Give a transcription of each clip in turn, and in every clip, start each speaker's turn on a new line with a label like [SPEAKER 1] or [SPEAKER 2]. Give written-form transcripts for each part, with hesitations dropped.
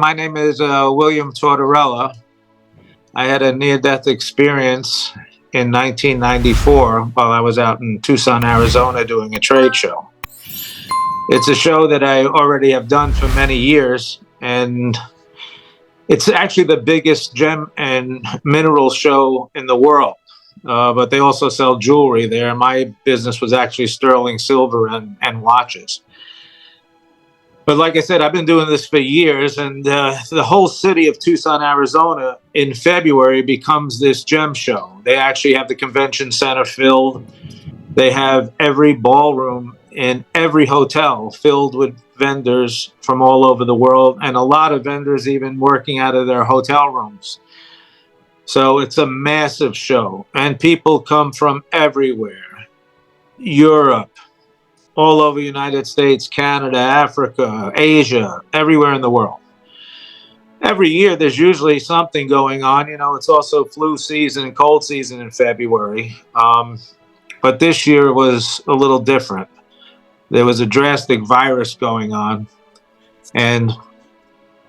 [SPEAKER 1] My name is William Tortorella. I had a near-death experience in 1994 while I was out in Tucson, Arizona doing a trade show. It's a show that I already have done for many years, and it's actually the biggest gem and mineral show in the world. But they also sell jewelry there. My business was actually sterling silver and watches. But like I said, I've been doing this for years, and the whole city of Tucson, Arizona, in February becomes this gem show. They actually have the convention center filled. They have every ballroom in every hotel filled with vendors from all over the world, and a lot of vendors even working out of their hotel rooms. So it's a massive show, and people come from everywhere. Europe, all over the United States, Canada, Africa, Asia, everywhere in the world. Every year there's usually something going on. You know, it's also flu season and cold season in February. But this year was a little different. There was a drastic virus going on, and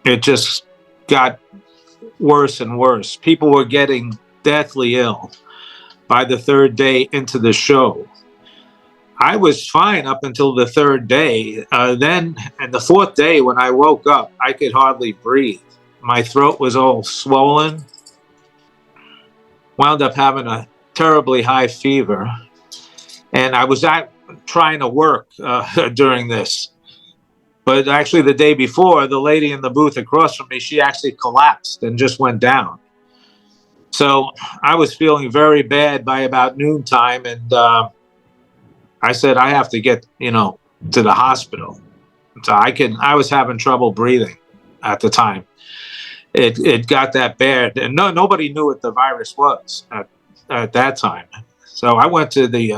[SPEAKER 1] it just got worse and worse. People were getting deathly ill by the third day into the show. I was fine up until the third day. Then, and the fourth day, when I woke up, I could hardly breathe. My throat was all swollen. Wound up having a terribly high fever. And I was trying to work during this. But actually, the day before, the lady in the booth across from me, she actually collapsed and just went down. So I was feeling very bad by about noontime, and I said, I have to get, to the hospital. So I was having trouble breathing at the time. It got that bad. And nobody knew what the virus was at that time. So I went to the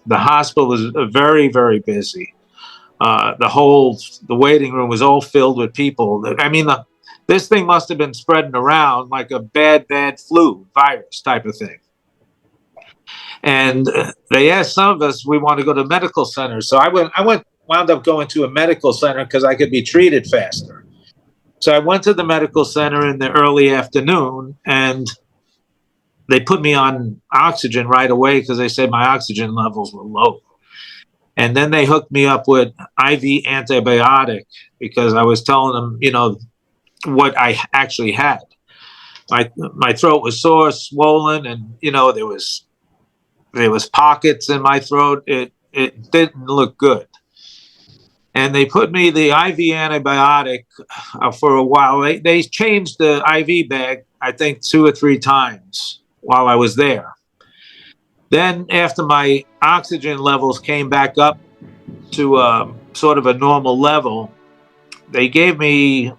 [SPEAKER 1] hospital. It was very, very busy. The waiting room was all filled with people. This thing must have been spreading around like a bad flu virus type of thing. And they asked some of us, we want to go to medical centers. So I wound up going to a medical center because I could be treated faster. So I went to the medical center in the early afternoon, and they put me on oxygen right away because they said my oxygen levels were low. And then they hooked me up with IV antibiotic because I was telling them, what I actually had. My throat was sore, swollen, and, there was pockets in my throat. It didn't look good. And they put me the IV antibiotic for a while. They changed the IV bag, I think, 2 or 3 times while I was there. Then after my oxygen levels came back up to sort of a normal level, they gave me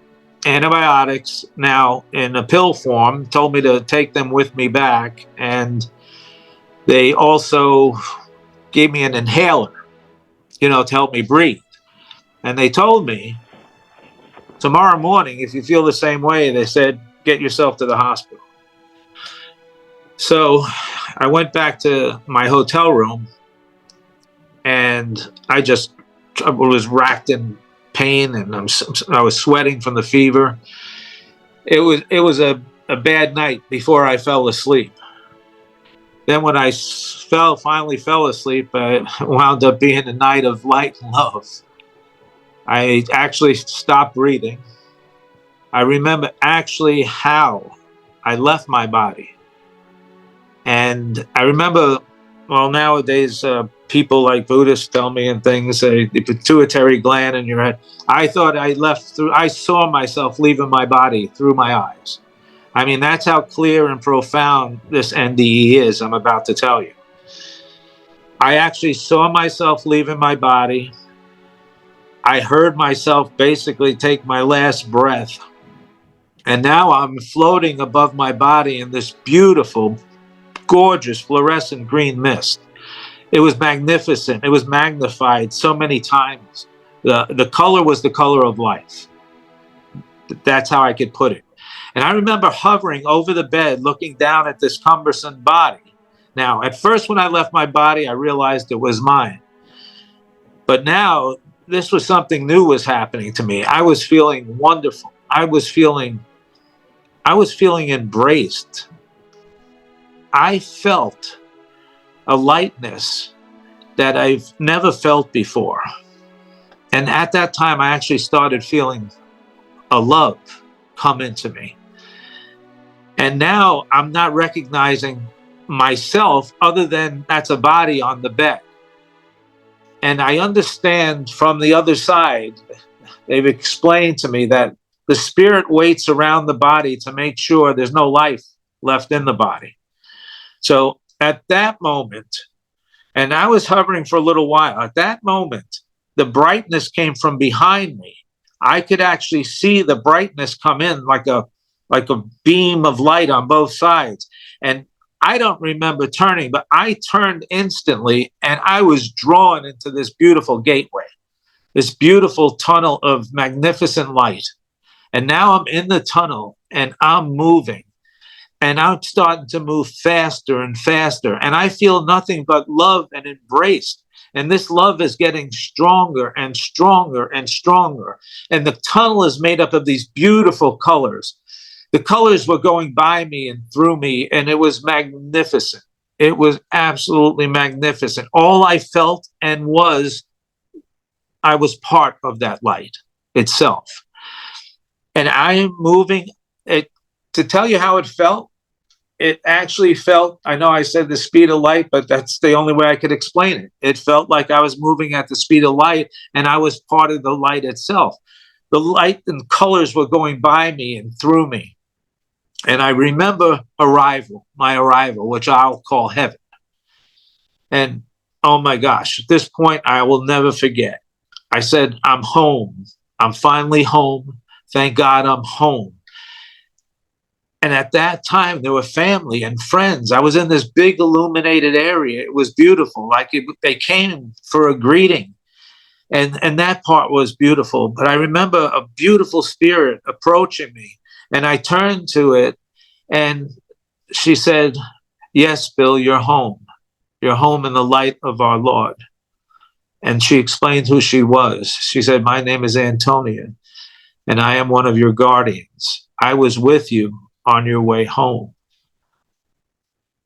[SPEAKER 1] antibiotics now in a pill form, told me to take them with me back, and they also gave me an inhaler, to help me breathe. And they told me, tomorrow morning, if you feel the same way, they said, get yourself to the hospital. So I went back to my hotel room, and I was racked in pain, and I was sweating from the fever. It was a bad night before I fell asleep. Then when I finally fell asleep, it wound up being a night of light and love. I actually stopped breathing. I remember actually how I left my body. And I remember, nowadays, people like Buddhists tell me and things, the pituitary gland in your head. I thought I saw myself leaving my body through my eyes. That's how clear and profound this NDE is, I'm about to tell you. I actually saw myself leaving my body. I heard myself basically take my last breath. And now I'm floating above my body in this beautiful, gorgeous, fluorescent green mist. It was magnificent. It was magnified so many times. The color was the color of life. That's how I could put it. And I remember hovering over the bed, looking down at this cumbersome body. Now, at first when I left my body, I realized it was mine. But now, this was something new was happening to me. I was feeling wonderful. I was feeling embraced. I felt a lightness that I've never felt before. And at that time, I actually started feeling a love come into me. And now I'm not recognizing myself other than that's a body on the bed. And I understand from the other side, they've explained to me that the spirit waits around the body to make sure there's no life left in the body. So at that moment, and I was hovering for a little while, at that moment, the brightness came from behind me. I could actually see the brightness come in like a beam of light on both sides. And I don't remember turning, but I turned instantly and I was drawn into this beautiful gateway, this beautiful tunnel of magnificent light. And now I'm in the tunnel and I'm moving. And I'm starting to move faster and faster. And I feel nothing but love and embrace. And this love is getting stronger and stronger and stronger. And the tunnel is made up of these beautiful colors. The colors were going by me and through me, and it was magnificent. It was absolutely magnificent. All I felt and was, I was part of that light itself. And I am moving it. To tell you how it felt, it actually felt, I know I said the speed of light, but that's the only way I could explain it. It felt like I was moving at the speed of light and I was part of the light itself. The light and colors were going by me and through me. And I remember my arrival, which I'll call heaven. And oh my gosh, at this point, I will never forget. I said, I'm home. I'm finally home. Thank God I'm home. And at that time, there were family and friends. I was in this big illuminated area. It was beautiful. They came for a greeting. And that part was beautiful. But I remember a beautiful spirit approaching me. And I turned to it and she said, yes, Bill, you're home. You're home in the light of our Lord. And she explained who she was. She said, my name is Antonia, and I am one of your guardians. I was with you on your way home.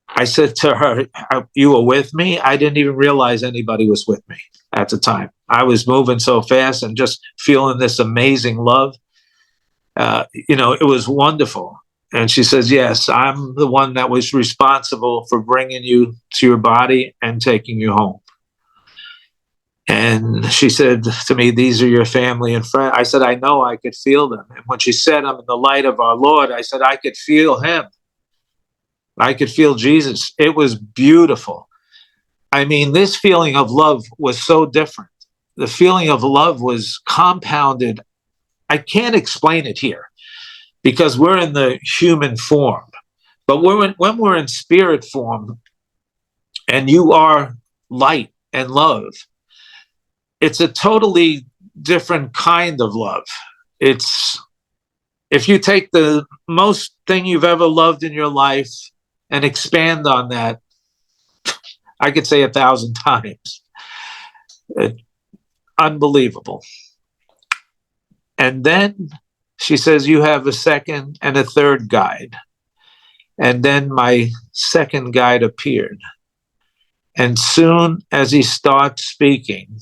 [SPEAKER 1] I said to her, you were with me? I didn't even realize anybody was with me at the time. I was moving so fast and just feeling this amazing love. It was wonderful. And she says, yes, I'm the one that was responsible for bringing you to your body and taking you home. And she said to me, these are your family and friends. I said, I know, I could feel them. And when she said, I'm in the light of our Lord, I said, I could feel him. I could feel Jesus. It was beautiful. I mean, this feeling of love was so different. The feeling of love was compounded. I can't explain it here because we're in the human form. But when we're in spirit form and you are light and love, it's a totally different kind of love. It's, if you take the most thing you've ever loved in your life and expand on that, I could say 1,000 times. Unbelievable. And then she says, you have a second and a third guide. And then my second guide appeared. And soon as he started speaking,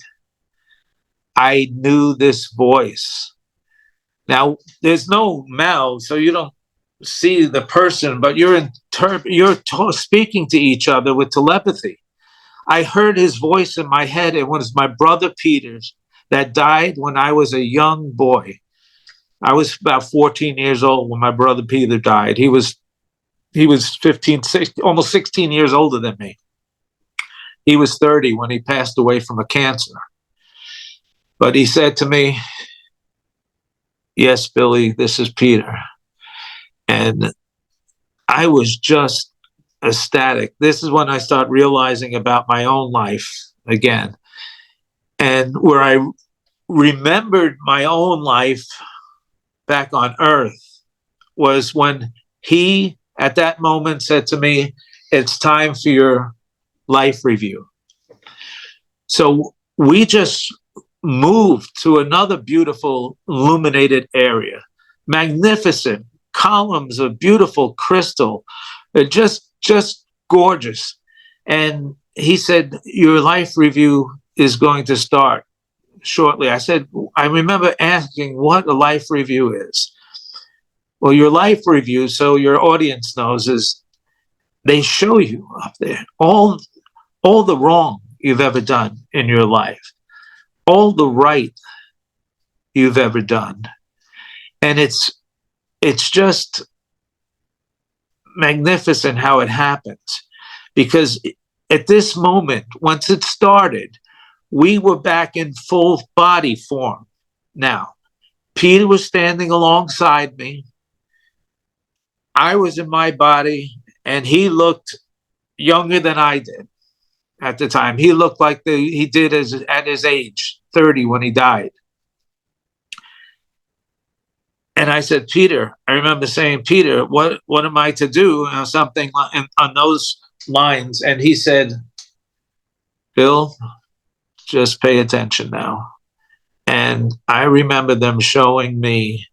[SPEAKER 1] I knew this voice. Now, there's no mouth, so you don't see the person, but you're speaking to each other with telepathy. I heard his voice in my head. It was my brother Peter's that died when I was a young boy. I was about 14 years old when my brother Peter died. He was 15, 16, almost 16 years older than me. He was 30 when he passed away from a cancer. But he said to me, yes, Billy, this is Peter. And I was just ecstatic. This is when I start realizing about my own life again. And where I remembered my own life back on Earth was when he, at that moment, said to me, it's time for your life review. So we just moved to another beautiful illuminated area. magnificent columns of beautiful crystal, just gorgeous. And he said, your life review is going to start shortly. I said, I remember asking what a life review is. Well, your life review, so your audience knows, is they show you up there all the wrong you've ever done in your life, all the right you've ever done. And it's just magnificent how it happens. Because at this moment, once it started, we were back in full body form. Now, Peter was standing alongside me. I was in my body, and he looked younger than I did at the time. He looked like he did at his age, 30, when he died. And I said, Peter, I remember saying, Peter, what am I to do? Something on those lines. And he said, Bill, just pay attention now. And I remember them showing me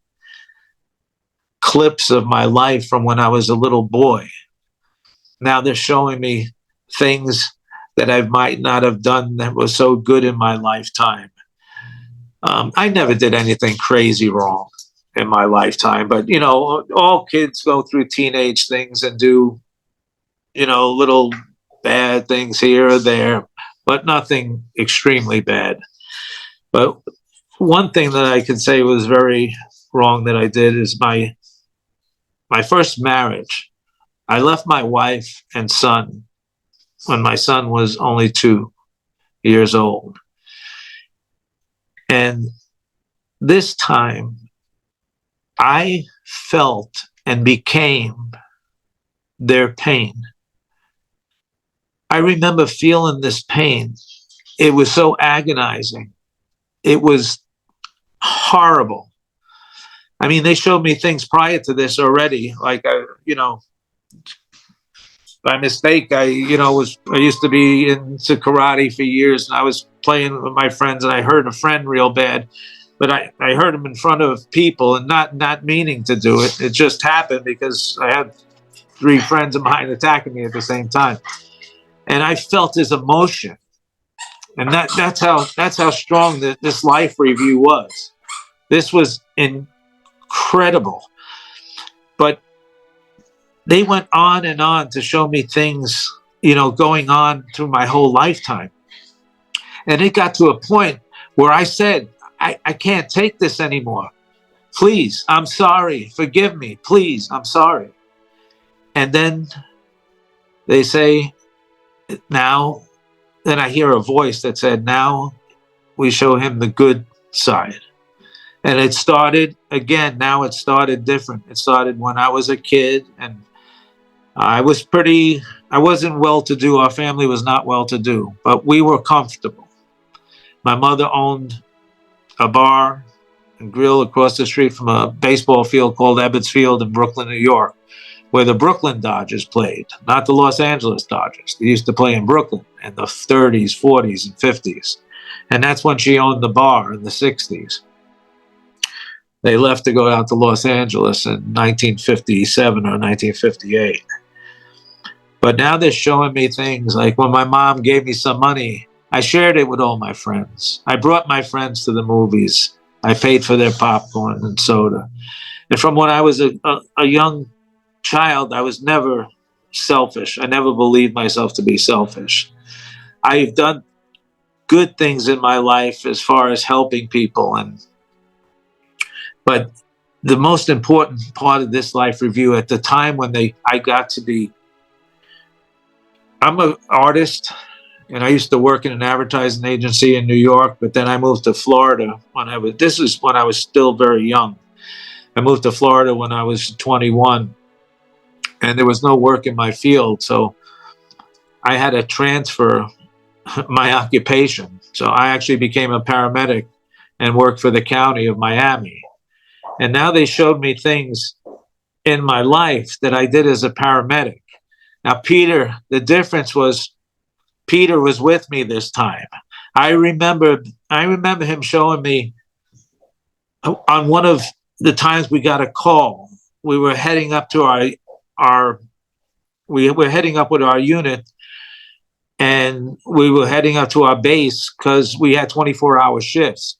[SPEAKER 1] clips of my life from when I was a little boy. Now they're showing me things that I might not have done that was so good in my lifetime. I never did anything crazy wrong in my lifetime, but all kids go through teenage things and do, little bad things here or there, but nothing extremely bad. But one thing that I could say was very wrong that I did is my first marriage. I left my wife and son when my son was only 2 years old. And this time I felt and became their pain. I remember feeling this pain. It was so agonizing. It was horrible. I mean, they showed me things prior to this already. Like, by mistake, I used to be into karate for years, and I was playing with my friends, and I hurt a friend real bad. But I hurt him in front of people, and not meaning to do it. It just happened because I had 3 friends of mine attacking me at the same time. And I felt his emotion. And that's how strong this life review was. This was incredible. But they went on and on to show me things, going on through my whole lifetime. And it got to a point where I said, I can't take this anymore. Please, I'm sorry. Forgive me. Please, I'm sorry. And then they say, now, then I hear a voice that said, now we show him the good side. And it started again. Now it started different. It started when I was a kid, and I wasn't well-to-do. Our family was not well-to-do, but we were comfortable. My mother owned a bar and grill across the street from a baseball field called Ebbets Field in Brooklyn, New York, where the Brooklyn Dodgers played, not the Los Angeles Dodgers. They used to play in Brooklyn in the 30s, 40s, and 50s. And that's when she owned the bar in the 60s. They left to go out to Los Angeles in 1957 or 1958. But now they're showing me things like when my mom gave me some money, I shared it with all my friends. I brought my friends to the movies. I paid for their popcorn and soda. And from when I was a young child, I was never selfish. I never believed myself to be selfish. I've done good things in my life as far as helping people. But the most important part of this life review at the time when I got to be, I'm an artist, and I used to work in an advertising agency in New York, but then I moved to Florida this is when I was still very young. I moved to Florida when I was 21, and there was no work in my field, so I had to transfer my occupation. So I actually became a paramedic and worked for the county of Miami. And now they showed me things in my life that I did as a paramedic. Now, Peter, the difference was Peter was with me this time. I remember him showing me on one of the times we got a call, we were heading up to we were heading up with our unit, and we were heading up to our base because we had 24-hour shifts.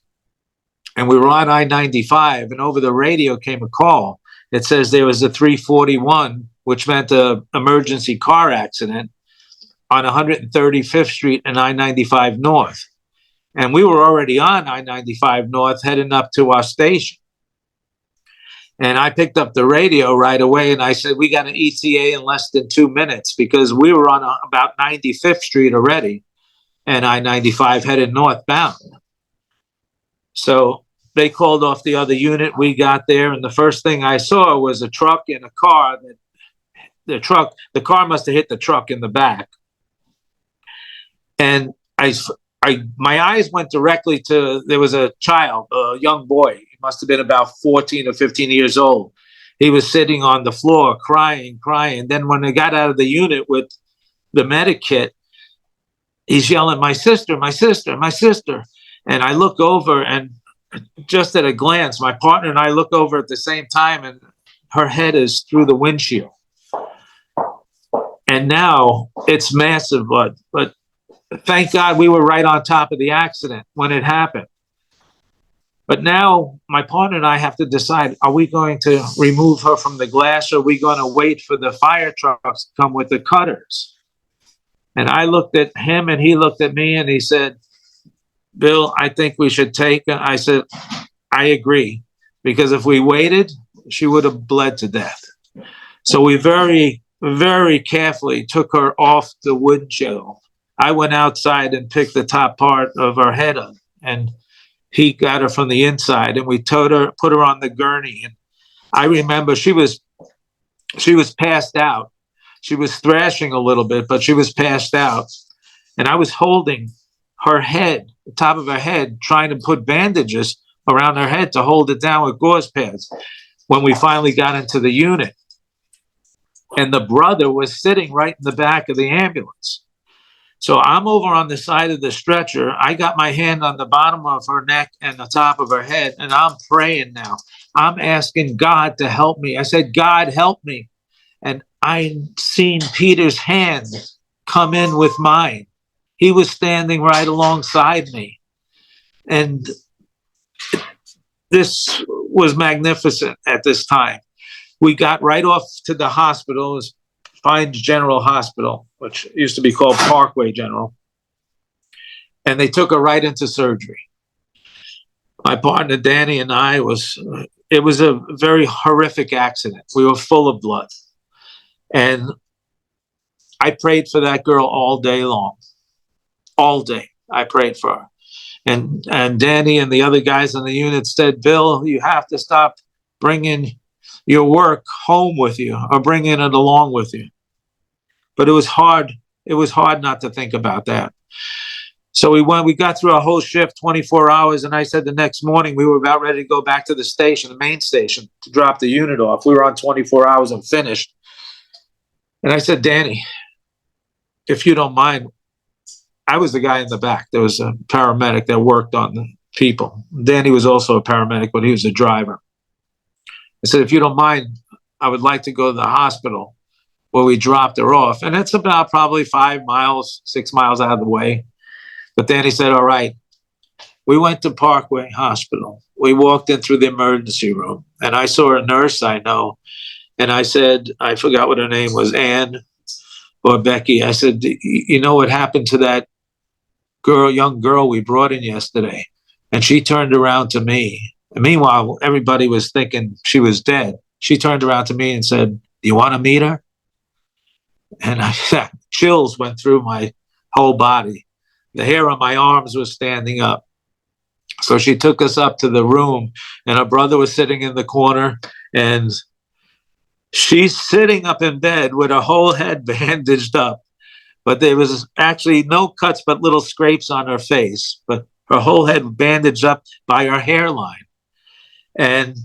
[SPEAKER 1] And we were on I-95, and over the radio came a call. It says there was a 341, which meant an emergency car accident on 135th Street and I-95 North. And we were already on I-95 North heading up to our station. And I picked up the radio right away, and I said, we got an ETA in less than 2 minutes, because we were on about 95th Street already and I-95 headed northbound. So they called off the other unit. We got there, and the first thing I saw was a truck and a car. The car must have hit the truck in the back. And my eyes went directly to, there was a child, a young boy. He must have been about 14 or 15 years old. He was sitting on the floor crying. Then when they got out of the unit with the medic kit, he's yelling, my sister, my sister, my sister. And I look over, and just at a glance, my partner and I look over at the same time, and her head is through the windshield. And now it's massive blood, but thank God we were right on top of the accident when it happened. But now my partner and I have to decide, are we going to remove her from the glass, or are we going to wait for the fire trucks to come with the cutters? And I looked at him, and he looked at me, and he said, Bill, I think we should take her. I said, I agree, because if we waited, she would have bled to death. So we very, very carefully took her off the windshield. I went outside and picked the top part of her head up, and he got her from the inside, and we put her on the gurney. And I remember she was passed out. She was thrashing a little bit, but she was passed out. And I was holding her head, the top of her head, trying to put bandages around her head to hold it down with gauze pads when we finally got into the unit. And the brother was sitting right in the back of the ambulance. So I'm over on the side of the stretcher. I got my hand on the bottom of her neck and the top of her head, and I'm praying now. I'm asking God to help me. I said, God, help me. And I seen Peter's hand come in with mine. He was standing right alongside me. And this was magnificent at this time. We got right off to the hospital. It was Pine General Hospital, which used to be called Parkway General. And they took her right into surgery. My partner, Danny, and I it was a very horrific accident. We were full of blood. And I prayed for that girl all day long. All day, I prayed for her. And Danny and the other guys in the unit said, Bill, you have to stop bringing your work home with you, or bringing it along with you. But it was hard. It was hard not to think about that. So we got through our whole shift, 24 hours. And I said the next morning, we were about ready to go back to the station, the main station, to drop the unit off. We were on 24 hours and finished. And I said, Danny, if you don't mind, I was the guy in the back. There was a paramedic that worked on the people. Danny was also a paramedic, but he was a driver. I said, if you don't mind, I would like to go to the hospital where we dropped her off. And it's about probably 5 miles, 6 miles out of the way. But Danny said, all right. We went to Parkway Hospital. We walked in through the emergency room, and I saw a nurse I know. And I said, I forgot what her name was, Ann or Becky. I said, you know what happened to that young girl we brought in yesterday? And she turned around to me. And meanwhile, everybody was thinking she was dead. She turned around to me and said, do you want to meet her? And chills went through my whole body. The hair on my arms was standing up. So she took us up to the room, and her brother was sitting in the corner, and she's sitting up in bed with her whole head bandaged up. But there was actually no cuts but little scrapes on her face, but her whole head bandaged up by her hairline. And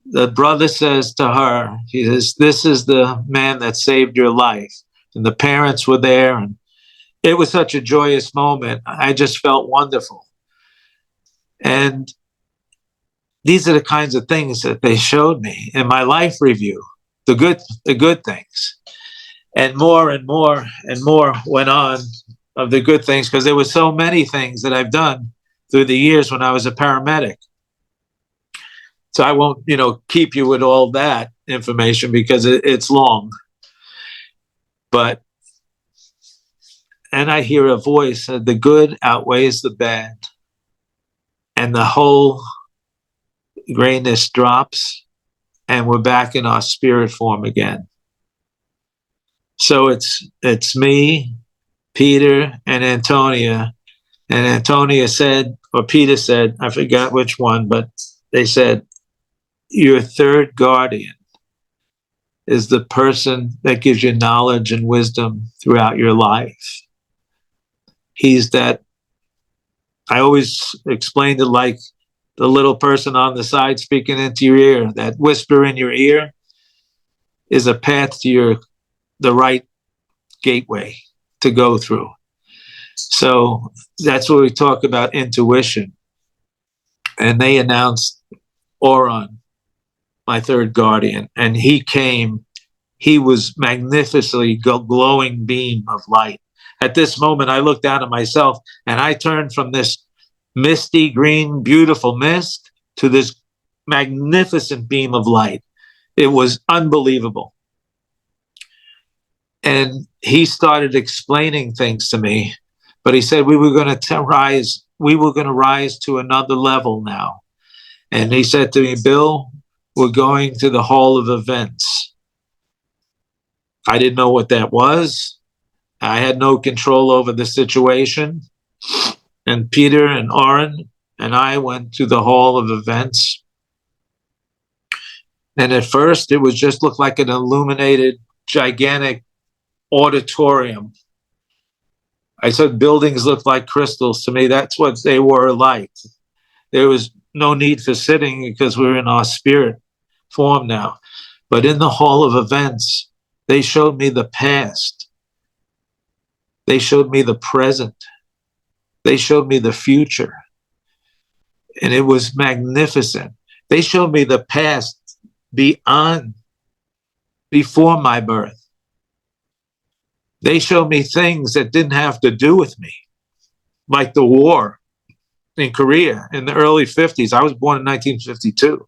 [SPEAKER 1] the brother says to her, he says, this is the man that saved your life. And the parents were there, and it was such a joyous moment. I just felt wonderful. And these are the kinds of things that they showed me in my life review, the good things. And more and more and more went on of the good things, because there were so many things that I've done through the years when I was a paramedic. So I won't, keep you with all that information because it's long. But, and I hear a voice, the good outweighs the bad. And the whole grayness drops, and we're back in our spirit form again. So it's me, Peter, and Antonia. And Antonia said, or Peter said, I forgot which one, but they said, your third guardian is the person that gives you knowledge and wisdom throughout your life. He's that, I always explained it like the little person on the side speaking into your ear. That whisper in your ear is a path to the right gateway to go through. So that's what we talk about, intuition. And they announced Oron, my third guardian, and he came. He was magnificently glowing beam of light. At this moment, I looked down at myself, and I turned from this misty green, beautiful mist to this magnificent beam of light. It was unbelievable. And he started explaining things to me, but he said we were going to rise to another level now. And he said to me, Bill, we're going to the Hall of Events. I didn't know what that was. I had no control over the situation. And Peter and Oren and I went to the Hall of Events. And at first, it was just looked like an illuminated, gigantic auditorium. I said buildings looked like crystals to me. That's what they were like. There was no need for sitting because we're in our spirit form now. But in the Hall of Events, they showed me the past. They showed me the present. They showed me the future. And it was magnificent. They showed me the past before my birth. They showed me things that didn't have to do with me, like the war in Korea in the early 50s. I was born in 1952.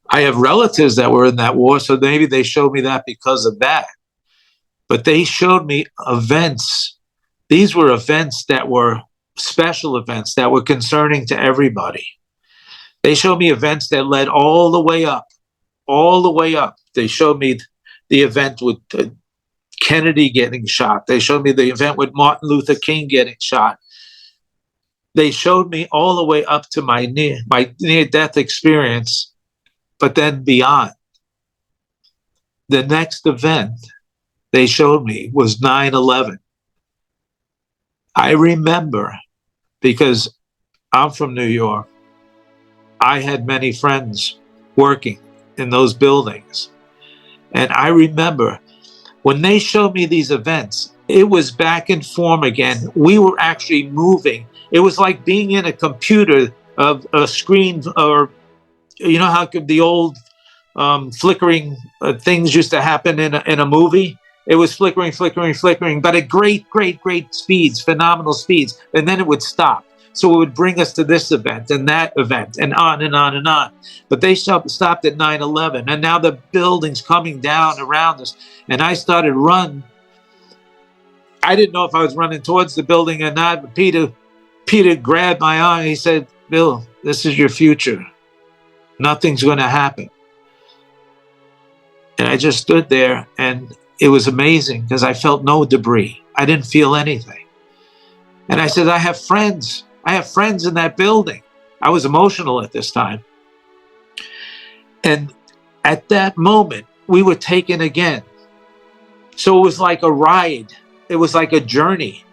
[SPEAKER 1] I have relatives that were in that war, so maybe they showed me that because of that. But they showed me events. These were events that were special events that were concerning to everybody. They showed me events that led all the way up. They showed me the event with Kennedy getting shot. They showed me the event with Martin Luther King getting shot. They showed me all the way up to my near-death experience, but then beyond. The next event they showed me was 9/11. I remember, because I'm from New York, I had many friends working in those buildings. And I remember when they showed me these events, it was back in form again. We were actually moving. It was like being in a computer of a screen, or you know how the old flickering things used to happen in a movie? It was flickering, but at great speeds, phenomenal speeds. And then it would stop. So it would bring us to this event and that event and on and on and on. But they stopped at 9/11. And now the buildings coming down around us. And I started run. I didn't know if I was running towards the building or not. But Peter grabbed my arm. He said, Bill, this is your future. Nothing's going to happen. And I just stood there, and it was amazing because I felt no debris. I didn't feel anything. And I said, I have friends. I have friends in that building. I was emotional at this time. And at that moment, we were taken again. So it was like a ride. It was like a journey.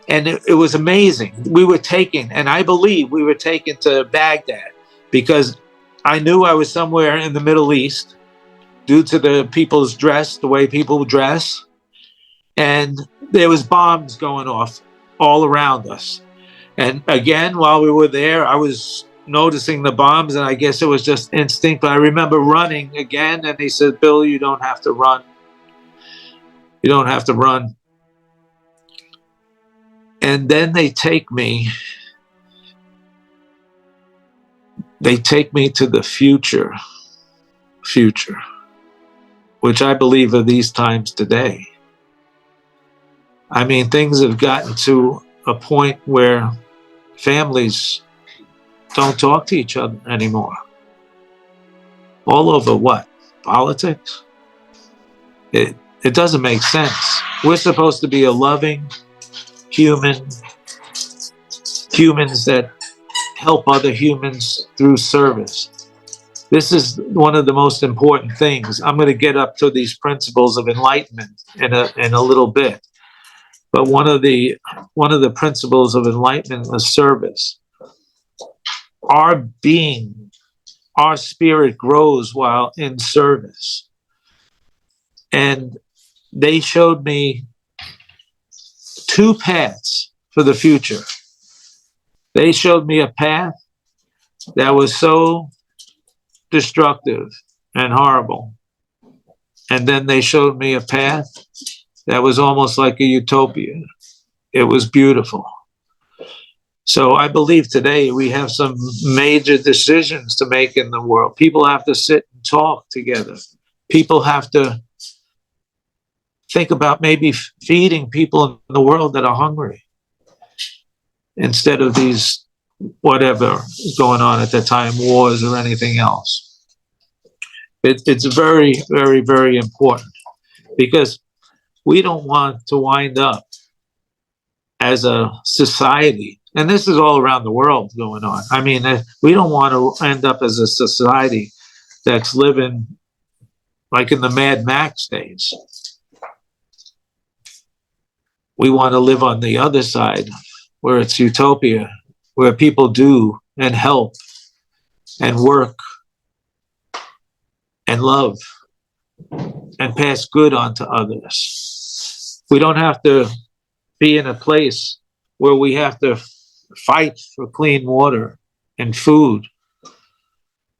[SPEAKER 1] And it was amazing. We were taken, and I believe we were taken to Baghdad because I knew I was somewhere in the Middle East due to the people's dress, the way people dress. And there was bombs going off all around us. And again, while we were there, I was noticing the bombs, and I guess it was just instinct, but I remember running again, and he said, Bill, you don't have to run. You don't have to run. And then they take me to the future, which I believe are these times today. I mean, things have gotten to a point where families don't talk to each other anymore. All over what? Politics? It doesn't make sense. We're supposed to be a loving humans that help other humans through service. This is one of the most important things. I'm going to get up to these principles of enlightenment in a little bit. But one of the principles of enlightenment is service. Our being, our spirit grows while in service. And they showed me two paths for the future. They showed me a path that was so destructive and horrible. And then they showed me a path that was almost like a utopia. It was beautiful. So I believe today we have some major decisions to make in the world. People have to sit and talk together. People have to think about maybe feeding people in the world that are hungry instead of these whatever is going on at the time, wars or anything else. It's very, very, very important because we don't want to wind up as a society, and this is all around the world going on. I mean, we don't want to end up as a society that's living like in the Mad Max days. We want to live on the other side where it's utopia, where people do and help and work and love and pass good on to others. We don't have to be in a place where we have to fight for clean water and food.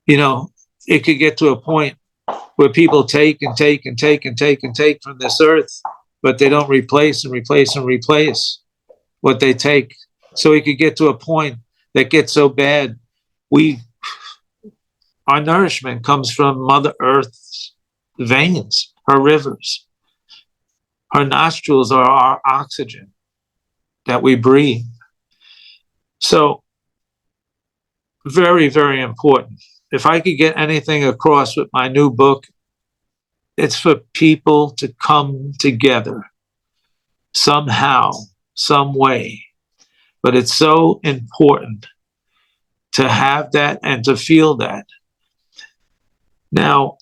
[SPEAKER 1] You know, it could get to a point where people take and take and take and take and take from this earth, but they don't replace and replace and replace what they take. So it could get to a point that gets so bad, our nourishment comes from Mother Earth's veins, her rivers. Her nostrils are our oxygen that we breathe. So, very, very important. If I could get anything across with my new book, it's for people to come together somehow, some way. But it's so important to have that and to feel that. Now,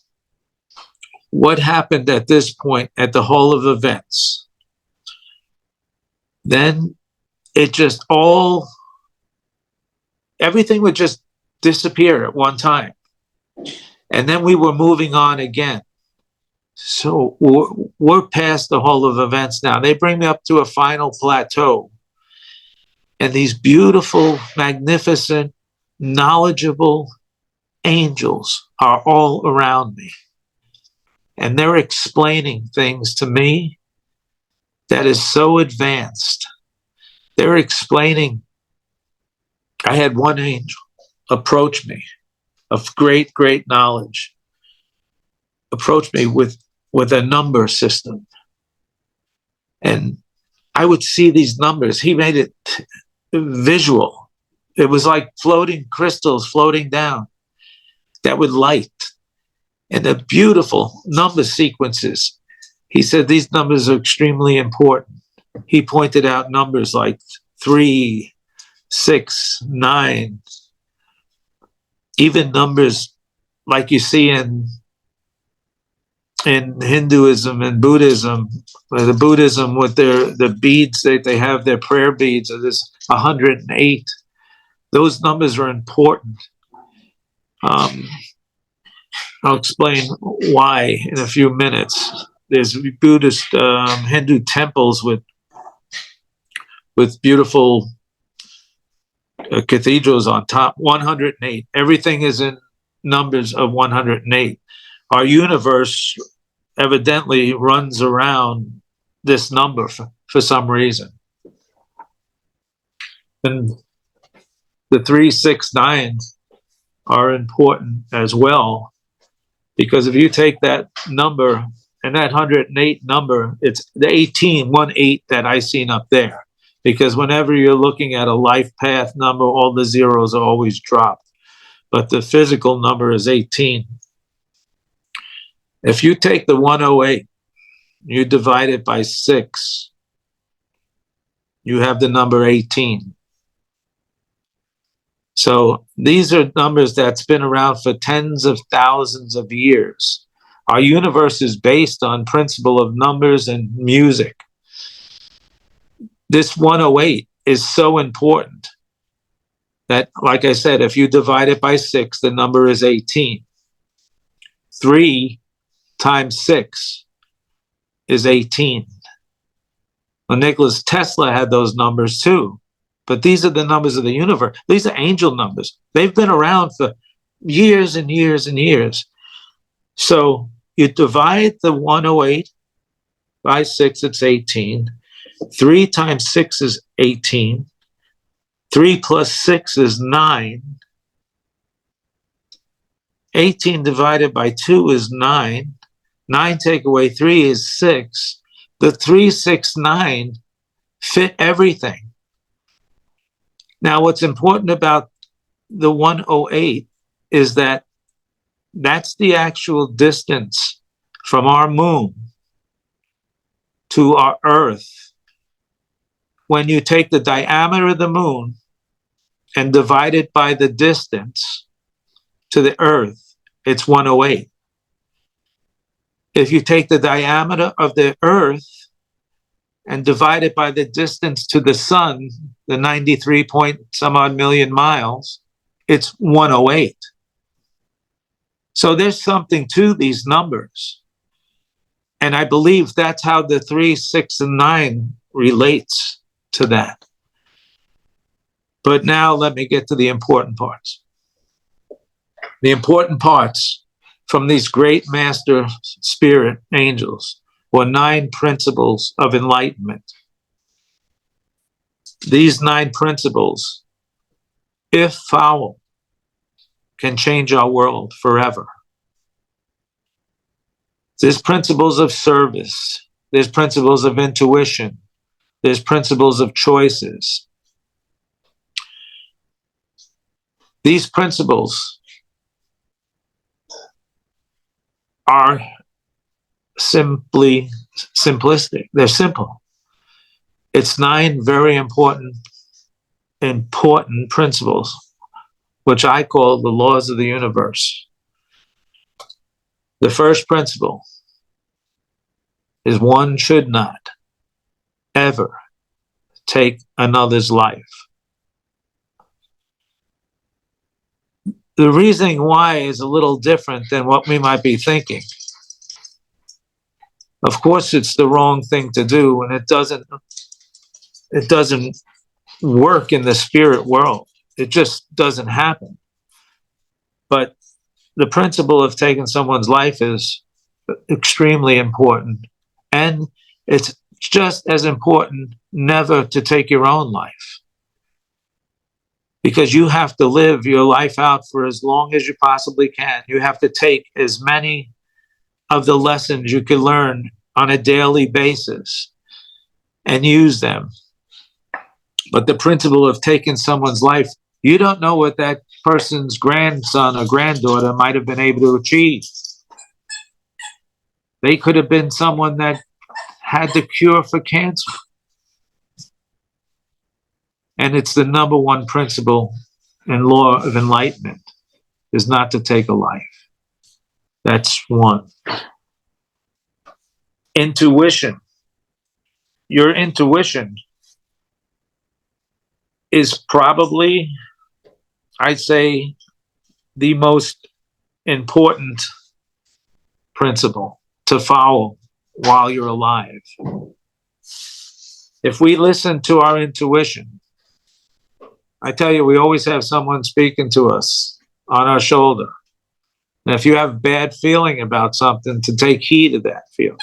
[SPEAKER 1] what happened at this point at the Hall of Events? Then it just everything would just disappear at one time. And then we were moving on again. So we're past the Hall of Events now. They bring me up to a final plateau. And these beautiful, magnificent, knowledgeable angels are all around me. And they're explaining things to me that is so advanced. They're explaining. I had one angel approach me of great, great knowledge, approach me with a number system. And I would see these numbers. He made it visual. It was like floating crystals floating down that would light. And the beautiful number sequences. He said these numbers are extremely important. He pointed out numbers like 3, 6, 9, even numbers like you see in Hinduism and Buddhism. The Buddhism with the beads that they have, their prayer beads, there's 108. Those numbers are important. I'll explain why in a few minutes. There's Buddhist Hindu temples with beautiful cathedrals on top, 108. Everything is in numbers of 108. Our universe evidently runs around this number for some reason. And the 369 are important as well, because if you take that number and that 108 number, it's the 18 that I seen up there. Because whenever you're looking at a life path number, all the zeros are always dropped. But the physical number is 18. If you take the 108, you divide it by 6, you have the number 18. So these are numbers that's been around for tens of thousands of years. Our universe is based on principle of numbers and music. This 108 is so important that, like I said, if you divide it by 6, the number is 18. 3 times 6 is 18. Well, Nikola Tesla had those numbers too. But these are the numbers of the universe. These are angel numbers. They've been around for years and years and years. So you divide the 108 by 6, it's 18. 3 times 6 is 18. 3 plus 6 is 9. 18 divided by 2 is 9. 9 take away 3 is 6. The 369 fit everything. Now, what's important about the 108 is that that's the actual distance from our moon to our Earth. When you take the diameter of the moon and divide it by the distance to the Earth, it's 108. If you take the diameter of the Earth and divide it by the distance to the sun, the 93 point some odd million miles, it's 108. So there's something to these numbers. And I believe that's how the 3, 6, and 9 relates to that. But now let me get to the important parts. The important parts from these great master spirit angels were 9 principles of enlightenment. These 9 principles, if followed, can change our world forever. There's principles of service. There's principles of intuition. There's principles of choices. These principles are simplistic. They're simple. It's 9 very important principles, which I call the laws of the universe. The first principle is one should not ever take another's life. The reasoning why is a little different than what we might be thinking. Of course, it's the wrong thing to do, and it doesn't work in the spirit world. It just doesn't happen. But the principle of taking someone's life is extremely important. And it's just as important never to take your own life. Because you have to live your life out for as long as you possibly can. You have to take as many of the lessons you can learn on a daily basis and use them. But the principle of taking someone's life, you don't know what that person's grandson or granddaughter might have been able to achieve. They could have been someone that had the cure for cancer. And it's the number one principle and law of enlightenment is not to take a life. That's one. Intuition. Your intuition is probably, I'd say, the most important principle to follow while you're alive. If we listen to our intuition, I tell you, we always have someone speaking to us on our shoulder. And if you have bad feeling about something, to take heed of that feeling.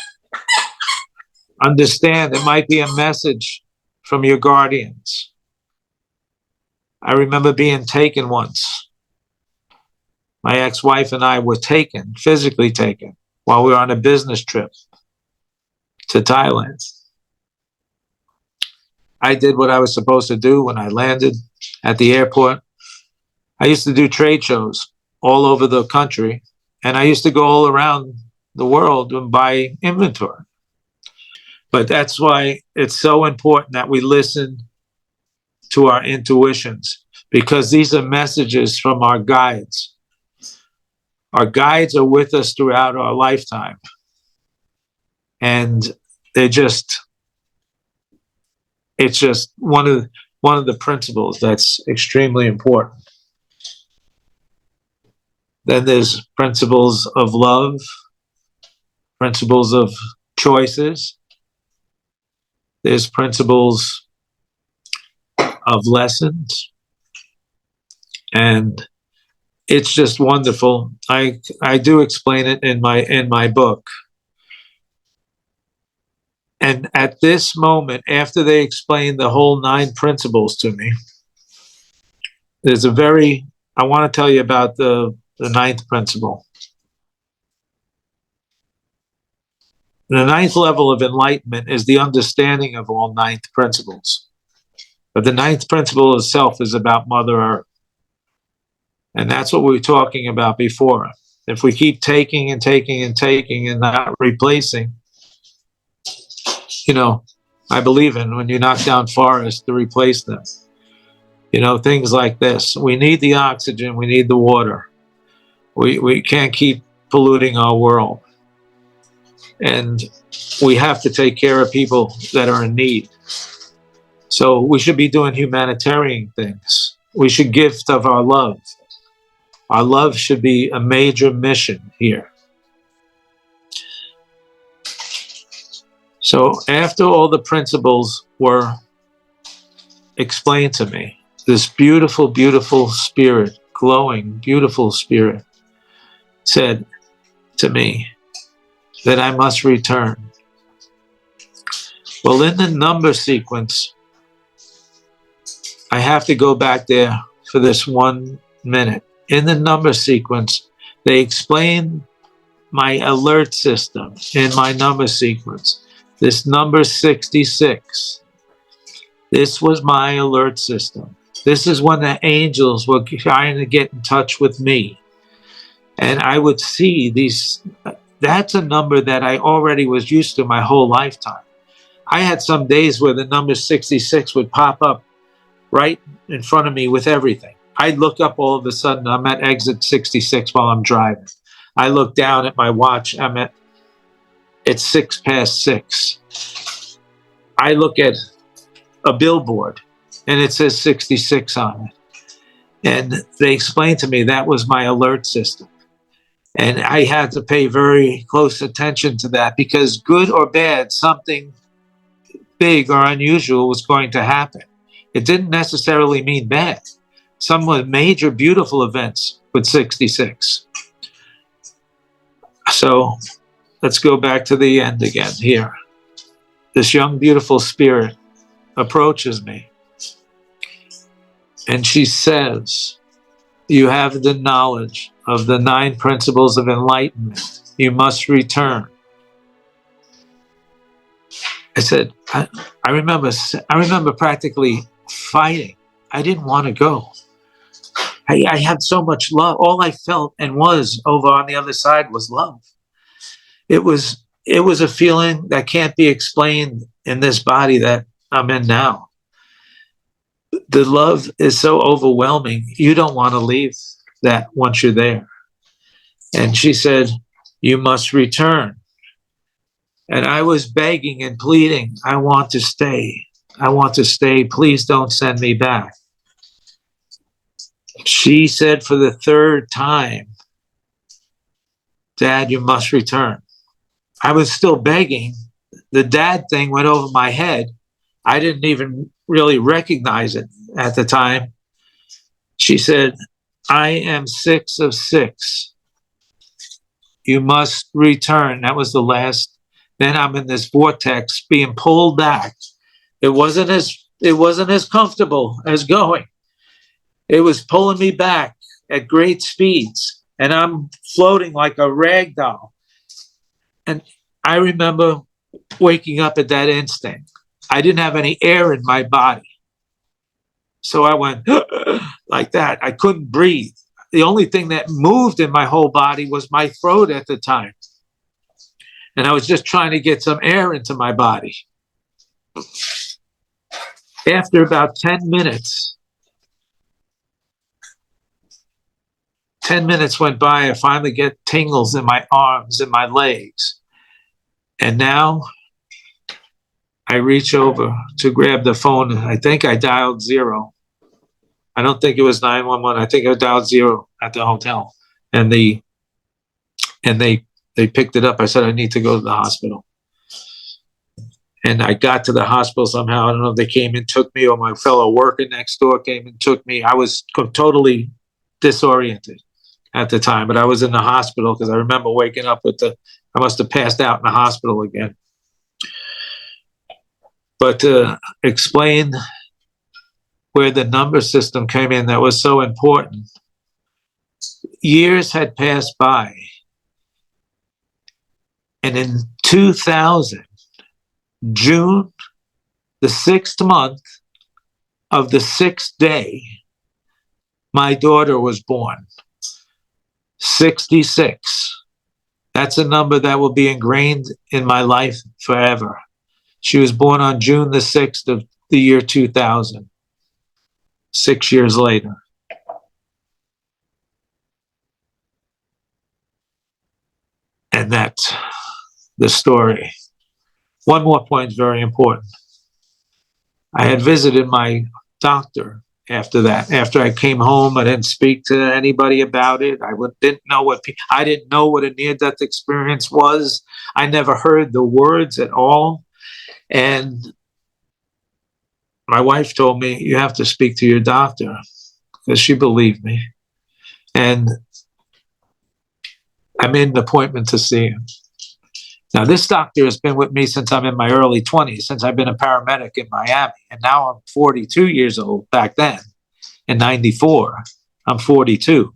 [SPEAKER 1] Understand it might be a message from your guardians. I remember being taken once. My ex-wife and I were taken, physically taken, while we were on a business trip to Thailand. I did what I was supposed to do when I landed at the airport. I used to do trade shows all over the country, and I used to go all around the world and buy inventory. But that's why it's so important that we listen to our intuitions, because these are messages from our guides. Our guides are with us throughout our lifetime. And it's just one of the principles that's extremely important. Then there's principles of love, principles of choices. There's principles of lessons. And it's just wonderful. I do explain it in my book. And at this moment, after they explain the whole 9 principles to me, I want to tell you about the 9th principle. The 9th level of enlightenment is the understanding of all 9 principles. But the 9th principle itself is about Mother Earth. And that's what we were talking about before. If we keep taking and taking and taking and not replacing, I believe in when you knock down forests to replace them. Things like this. We need the oxygen, we need the water. We can't keep polluting our world. And we have to take care of people that are in need. So we should be doing humanitarian things. We should give of our love. Our love should be a major mission here. So after all the principles were explained to me, this beautiful, beautiful spirit, glowing, beautiful spirit, said to me that I must return. Well, in the number sequence, I have to go back there for this 1 minute. In the number sequence, they explain my alert system in my number sequence. This number 66, this was my alert system. This is when the angels were trying to get in touch with me. And I would see these, that's a number that I already was used to my whole lifetime. I had some days where the number 66 would pop up right in front of me with everything. I'd look up all of a sudden, I'm at exit 66 while I'm driving. I look down at my watch, it's 6 past 6. I look at a billboard and it says 66 on it. And they explained to me that was my alert system. And I had to pay very close attention to that, because good or bad, something big or unusual was going to happen. It didn't necessarily mean bad. Some major, beautiful events with 66. So let's go back to the end again here. This young, beautiful spirit approaches me. And she says, you have the knowledge of the 9 principles of enlightenment. You must return. I said, I remember practically fighting. I didn't want to go. I had so much love. All I felt and was over on the other side was love. It was a feeling that can't be explained in this body that I'm in now. The love is so overwhelming. You don't want to leave that once you're there. And she said, you must return. And I was begging and pleading, I want to stay. I want to stay. Please don't send me back. She said for the 3rd time, Dad, you must return. I was still begging. The dad thing went over my head. I didn't even really recognize it at the time. She said, I am 6 of 6. You must return. That was the last. Then I'm in this vortex being pulled back. It wasn't as comfortable as going. It was pulling me back at great speeds, and I'm floating like a rag doll. And I remember waking up at that instant. I didn't have any air in my body. So I went like that. I couldn't breathe. The only thing that moved in my whole body was my throat at the time. And I was just trying to get some air into my body. After about 10 minutes went by, I finally get tingles in my arms and my legs. And now I reach over to grab the phone. I think I dialed 0. I don't think it was 911. I think I dialed 0 at the hotel. And they picked it up. I said, I need to go to the hospital. And I got to the hospital somehow. I don't know if they came and took me or my fellow worker next door came and took me. I was totally disoriented at the time, but I was in the hospital because I remember waking up I must have passed out in the hospital again. But to explain where the number system came in, that was so important. Years had passed by. And in 2000, June, the 6th month of the 6th day, my daughter was born. 66. That's a number that will be ingrained in my life forever. She was born on June the 6th of the year 2000, 6 years later. And that's the story. One more point is very important. I had visited my doctor after that. After I came home, I didn't speak to anybody about it. I didn't know what a near-death experience was. I never heard the words at all. And my wife told me, you have to speak to your doctor, because she believed me. And I made an appointment to see him. Now, this doctor has been with me since I'm in my early 20s, since I've been a paramedic in Miami. And now I'm 42 years old. Back then, in 94, I'm 42.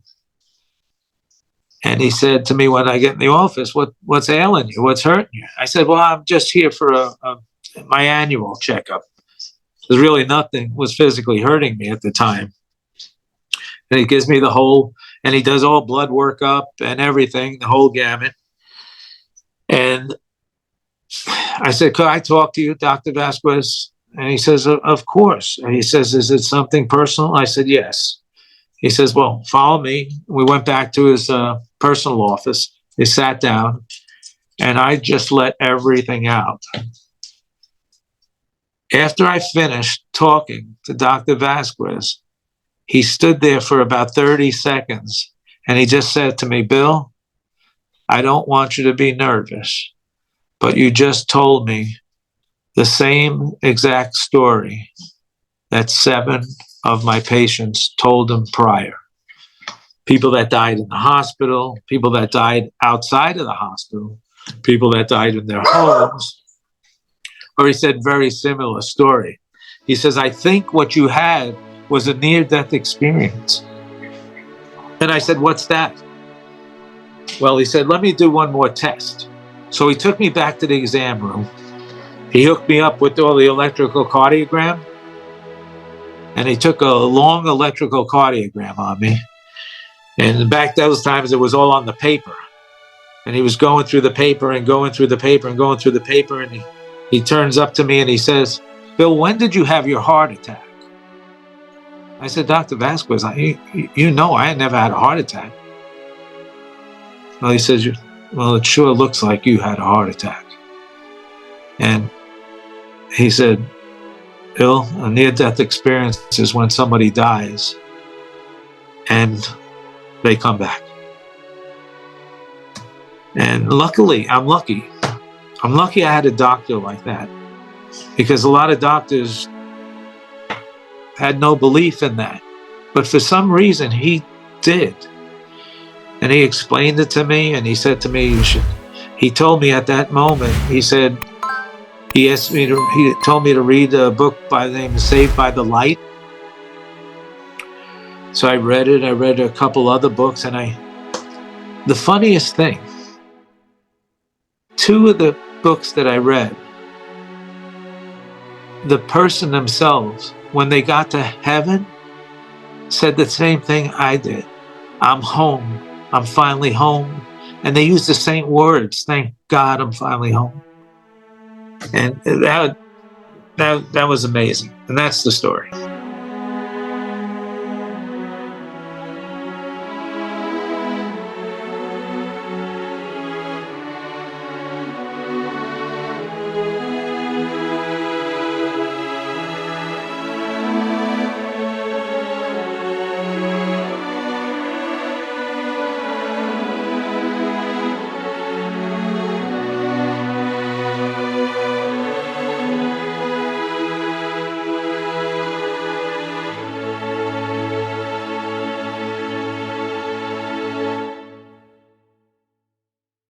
[SPEAKER 1] And he said to me when I get in the office, what's ailing you? What's hurting you? I said, well, I'm just here for my annual checkup. There's really nothing was physically hurting me at the time. And he gives me and he does all blood workup and everything, the whole gamut. And I said, could I talk to you, Dr. Vasquez? And he says, of course. And he says, is it something personal? I said, yes. He says, well, follow me. We went back to his personal office. They sat down, and I just let everything out. After I finished talking to Dr. Vasquez, he stood there for about 30 seconds, and he just said to me, Bill, I don't want you to be nervous, but you just told me the same exact story that 7 of my patients told him prior. People that died in the hospital, people that died outside of the hospital, people that died in their homes. Or he said, very similar story. He says, I think what you had was a near-death experience. And I said, what's that? Well, he said, let me do one more test. So he took me back to the exam room. He hooked me up with all the electrical cardiogram. And he took a long electrical cardiogram on me. And back those times, it was all on the paper. And he was going through the paper and going through the paper and going through the paper. And he turns up to me and he says, Bill, when did you have your heart attack? I said, Dr. Vasquez, you know I had never had a heart attack. Well, he says, well, it sure looks like you had a heart attack. And he said, Bill, a near-death experience is when somebody dies and they come back. And luckily, I'm lucky. I'm lucky I had a doctor like that, because a lot of doctors had no belief in that. But for some reason, he did. And he explained it to me, and he said to me, he told me at that moment, he said, he told me to read a book by the name of Saved by the Light. So I read it. I read a couple other books, and the funniest thing, two of the books that I read, the person themselves, when they got to heaven, said the same thing I did. I'm home. I'm finally home. And they used the same words. Thank God I'm finally home. And that was amazing. And that's the story.